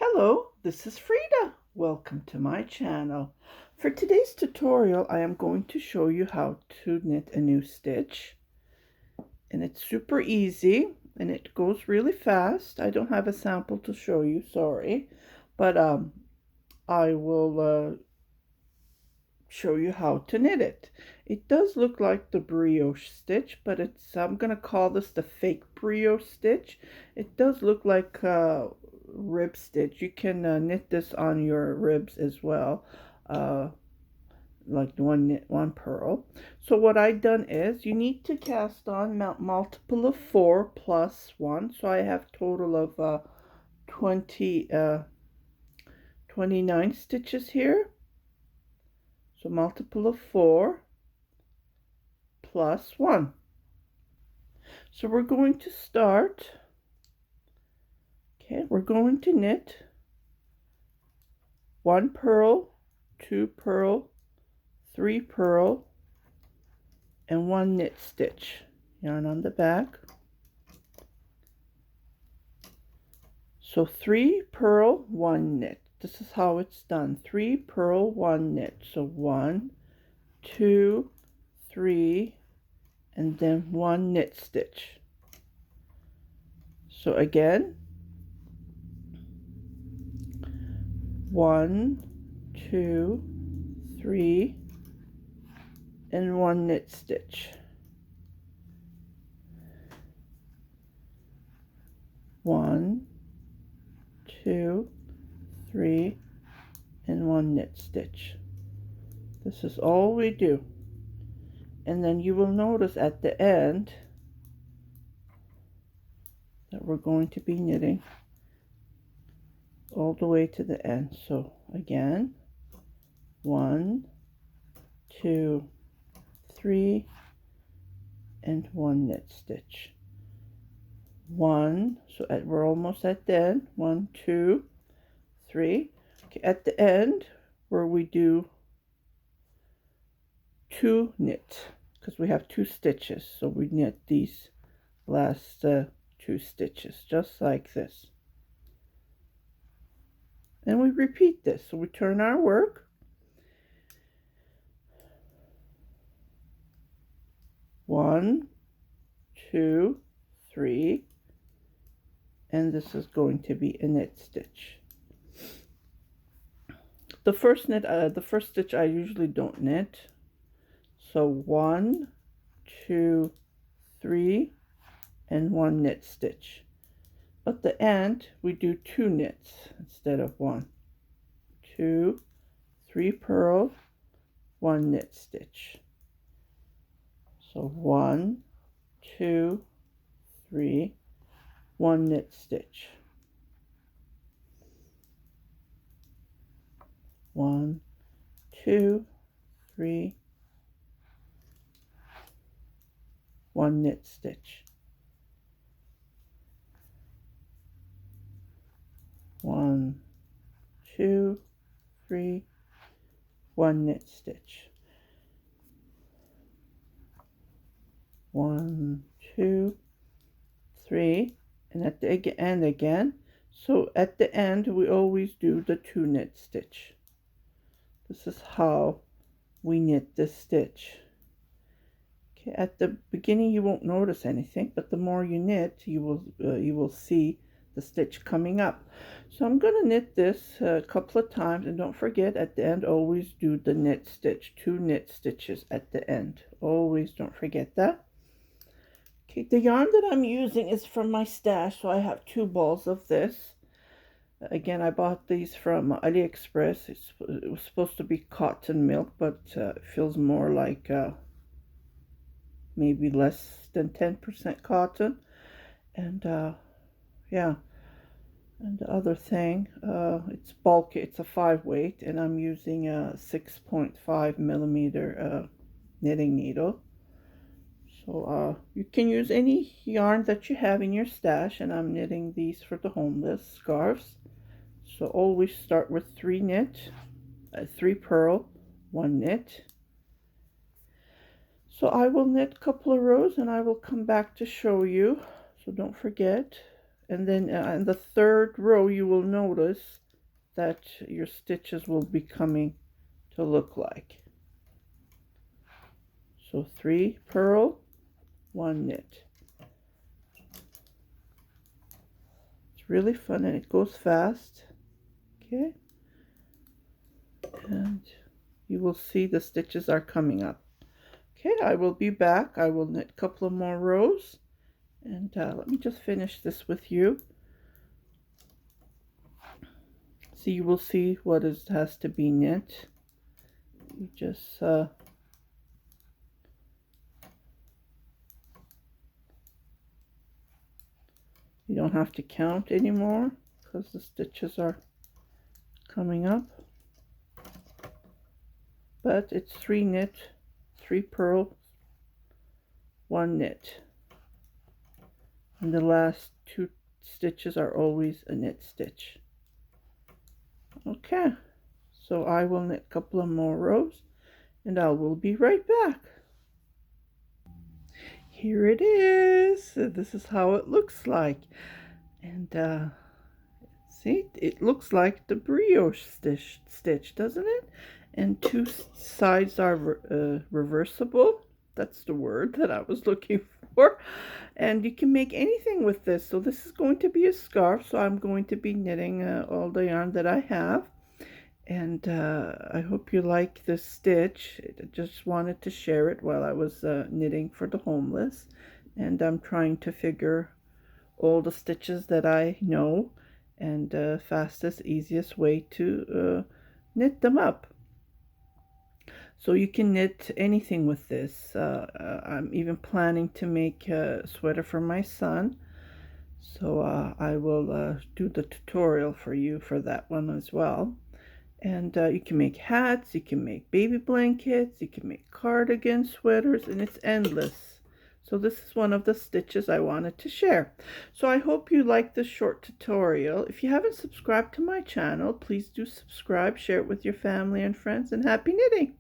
Hello, this is Frida. Welcome to my channel. For today's tutorial, I am going to show you how to knit a new stitch. And it's super easy and it goes really fast. I don't have a sample to show you, sorry. But I will show you how to knit it. It does look like the brioche stitch, but I'm gonna call this the fake brioche stitch. It does look like rib stitch. You can knit this on your ribs as well, like one purl. So what I've done is you need to cast on multiple of 4 plus 1. So I have total of 29 stitches here. So multiple of 4 plus 1. So we're going to start. Okay, we're going to knit 1 purl, 2 purl, 3 purl, and 1 knit stitch. Yarn on the back. So 3 purl, 1 knit. This is how it's done. 3 purl, 1 knit. So 1, 2, 3, and then 1 knit stitch. So again, 1, 2, 3, and 1 knit stitch. 1, 2, 3, and 1 knit stitch. This is all we do. And then you will notice at the end that we're going to be knitting all the way to the end. So again, 1, 2, 3, and 1 knit stitch. 1, so we're almost at the end. 1, 2, 3. Okay, at the end where we do 2 knit, because we have 2 stitches, so we knit these last 2 stitches just like this, and we repeat this. So we turn our work, 1, 2, 3, and this is going to be a knit stitch. The first stitch I usually don't knit. So 1, 2, 3, and 1 knit stitch. But the end we do 2 knits instead of 1. 2, 3 purl, 1 knit stitch. So 1, 2, 3, 1 knit stitch. 1, 2, 3, 1 knit stitch. 1, 2, 3, 1 knit stitch. 1, 2, 3, and at the end again. So at the end we always do the 2 knit stitch. This is how we knit this stitch. Okay, at the beginning you won't notice anything, but the more you knit, you will see the stitch coming up. So I'm going to knit this a couple of times, and don't forget at the end always do the knit stitch, 2 knit stitches at the end. Always don't forget that. Okay, the yarn that I'm using is from my stash, so I have 2 balls of this. Again, I bought these from AliExpress. It was supposed to be cotton milk, but it feels more like maybe less than 10% cotton. And yeah, and the other thing, it's bulky. It's a 5 weight, and I'm using a 6.5 millimeter knitting needle. So you can use any yarn that you have in your stash, and I'm knitting these for the homeless scarves. So always start with 3 knit, 3 purl, 1 knit. So I will knit a couple of rows and I will come back to show you. So don't forget, and then in the third row you will notice that your stitches will be coming to look like. So 3 purl, 1 knit. It's really fun and it goes fast. Okay, and you will see the stitches are coming up. Okay, I will be back. I will knit a couple of more rows, and let me just finish this with you. So you will see what has to be knit. You just you don't have to count anymore because the stitches are coming up. But it's 3 knit, 3 purl, 1 knit. And the last 2 stitches are always a knit stitch. Okay, so I will knit a couple of more rows and I will be right back. Here it is. This is how it looks like. And see, it looks like the brioche stitch, doesn't it? And 2 sides are reversible. That's the word that I was looking for. And you can make anything with this. So this is going to be a scarf. So I'm going to be knitting all the yarn that I have. And I hope you like this stitch. I just wanted to share it while I was knitting for the homeless. And I'm trying to figure all the stitches that I know and fastest, easiest way to knit them up. So you can knit anything with this. I'm even planning to make a sweater for my son. So I will do the tutorial for you for that one as well. And you can make hats, you can make baby blankets, you can make cardigans, sweaters, and it's endless. So this is one of the stitches I wanted to share. So I hope you like this short tutorial. If you haven't subscribed to my channel, please do subscribe, share it with your family and friends, and happy knitting!